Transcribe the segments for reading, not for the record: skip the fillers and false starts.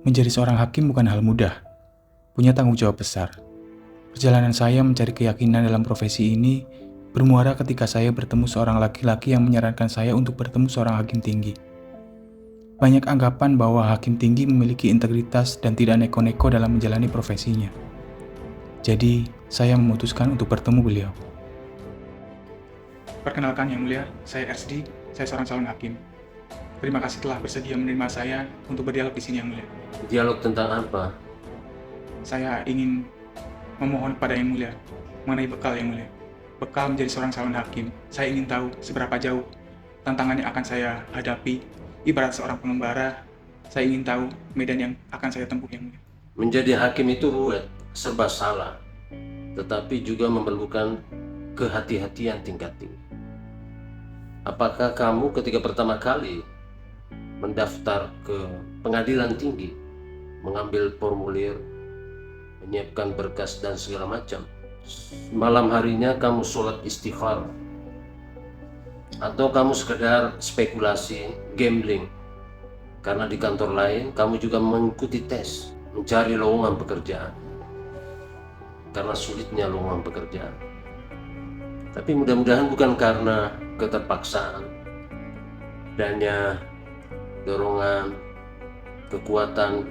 Menjadi seorang hakim bukan hal mudah, punya tanggung jawab besar. Perjalanan saya mencari keyakinan dalam profesi ini bermuara ketika saya bertemu seorang laki-laki yang menyarankan saya untuk bertemu seorang hakim tinggi. Banyak anggapan bahwa hakim tinggi memiliki integritas dan tidak neko-neko dalam menjalani profesinya. Jadi, saya memutuskan untuk bertemu beliau. Perkenalkan Yang Mulia, saya RSD, saya seorang calon hakim. Terima kasih telah bersedia menerima saya untuk berdialog di sini, Yang Mulia. Dialog tentang apa? Saya ingin memohon kepada Yang Mulia mengenai bekal, Yang Mulia. Bekal menjadi seorang calon hakim. Saya ingin tahu seberapa jauh tantangan yang akan saya hadapi. Ibarat seorang pengembara, saya ingin tahu medan yang akan saya tempuh, Yang Mulia. Menjadi hakim itu ruwet, serba salah, tetapi juga memerlukan kehati-hatian tingkat tinggi. Apakah kamu ketika pertama kali mendaftar ke pengadilan tinggi, mengambil formulir, menyiapkan berkas dan segala macam, malam harinya kamu sholat istighfar, atau kamu sekedar spekulasi, gambling, karena di kantor lain kamu juga mengikuti tes, mencari lowongan pekerjaan, karena sulitnya lowongan pekerjaan. Tapi mudah-mudahan bukan karena keterpaksaan, adanya dorongan, kekuatan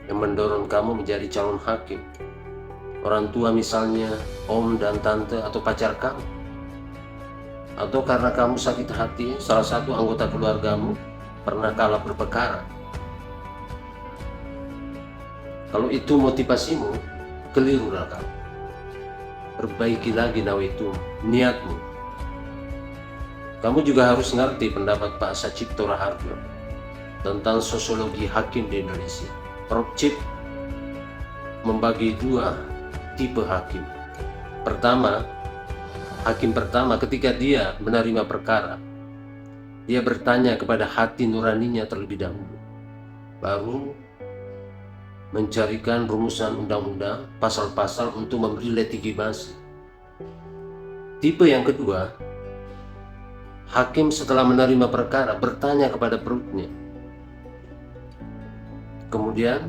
yang mendorong kamu menjadi calon hakim. Orang tua misalnya, om dan tante atau pacar kamu. Atau karena kamu sakit hati, salah satu anggota keluargamu pernah kalah berperkara. Kalau itu motivasimu, kelirulah kamu. Perbaiki lagi nawaitu, niatmu. Kamu juga harus ngerti pendapat Pak Sacipto Raharjo tentang sosiologi hakim di Indonesia. Prof. Cip membagi dua tipe hakim. Pertama, hakim pertama ketika dia menerima perkara, dia bertanya kepada hati nuraninya terlebih dahulu, baru mencarikan rumusan undang-undang, pasal-pasal untuk memberi legitimasi. Tipe yang kedua, hakim setelah menerima perkara bertanya kepada perutnya, kemudian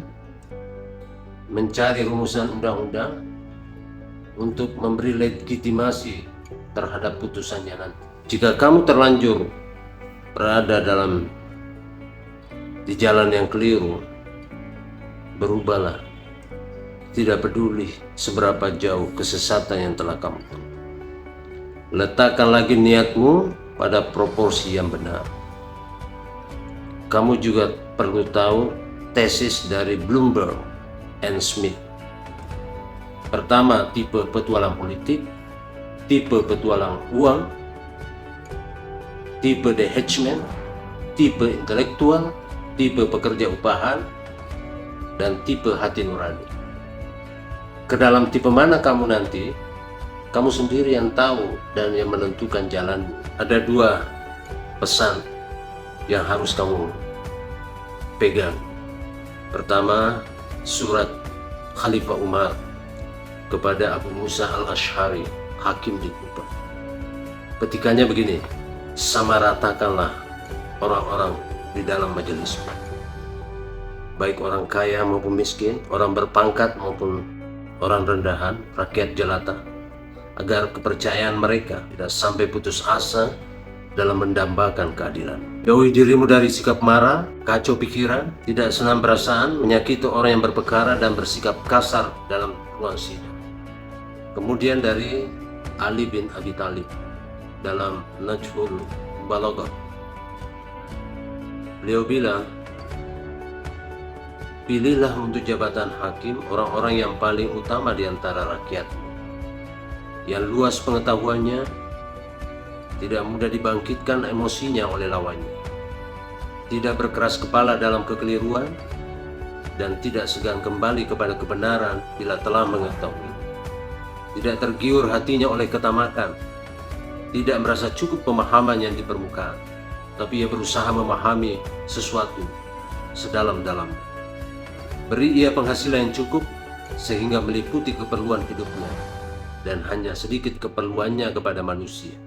mencari rumusan undang-undang untuk memberi legitimasi terhadap putusannya nanti. Jika kamu terlanjur berada di jalan yang keliru, berubahlah. Tidak peduli seberapa jauh kesesatan yang telah kamu tempuh. Letakkan lagi niatmu pada proporsi yang benar. Kamu juga perlu tahu tesis dari Bloomberg and Smith. Pertama, tipe petualang politik, tipe petualang uang, tipe detachment, tipe intelektual, tipe pekerja upahan, dan tipe hati nurani. Ke dalam tipe mana kamu nanti, kamu sendiri yang tahu dan yang menentukan jalanmu. Ada dua pesan yang harus kamu pegang. Pertama, surat Khalifah Umar kepada Abu Musa al-Ash'ari, hakim di Kufa. Petikannya begini, samaratakanlah orang-orang di dalam majelismu, baik orang kaya maupun miskin, orang berpangkat maupun orang rendahan, rakyat jelata, agar kepercayaan mereka tidak sampai putus asa dalam mendambakan keadilan. Jauhi dirimu dari sikap marah, kacau pikiran, tidak senang perasaan, menyakiti orang yang berperkara, dan bersikap kasar dalam ruang sidang. Kemudian dari Ali bin Abi Thalib dalam Najhul Balaghah, beliau bilang, pilihlah untuk jabatan hakim orang-orang yang paling utama di antara rakyatmu, yang luas pengetahuannya, tidak mudah dibangkitkan emosinya oleh lawannya, tidak berkeras kepala dalam kekeliruan, dan tidak segan kembali kepada kebenaran bila telah mengetahui, tidak tergiur hatinya oleh ketamakan, tidak merasa cukup pemahaman yang di permukaan, tapi ia berusaha memahami sesuatu sedalam-dalamnya. Beri ia penghasilan yang cukup sehingga meliputi keperluan hidupnya dan hanya sedikit keperluannya kepada manusia.